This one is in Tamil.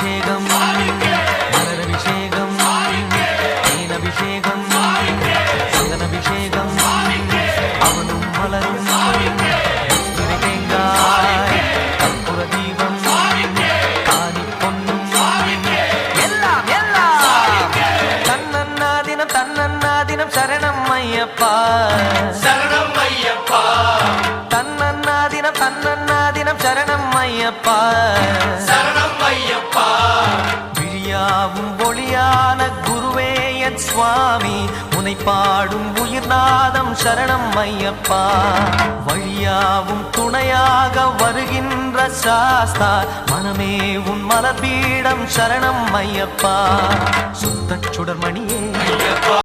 அபிஷேகம் மலரபிஷேகம் தேனபிஷேகம் சந்தனபிஷேகம் அவனும் மலரும் தேங்காய் கற்பூர தீபம் காணி பொன்னும் எல்லாம் எல்லாம் தன்னன்னாதினம் தன்னன்னாதினம் சரணம் ஐயப்பா சரணம் ஐயப்பா தன்னன்னாதினம் தன்னன்னாதினம் சரணம் ஐயப்பா சரணம் ஐயப்பா விழியாவும் ஒளியான குருவே என் சுவாமி உனை பாடும் உயிர்நாதம் சரணம் ஐயப்பா வழியாவும் துணையாக வருகின்ற சாஸ்தா மனமே உன் மலபீடம் சரணம் ஐயப்பா சுத்த சுடர்மணியே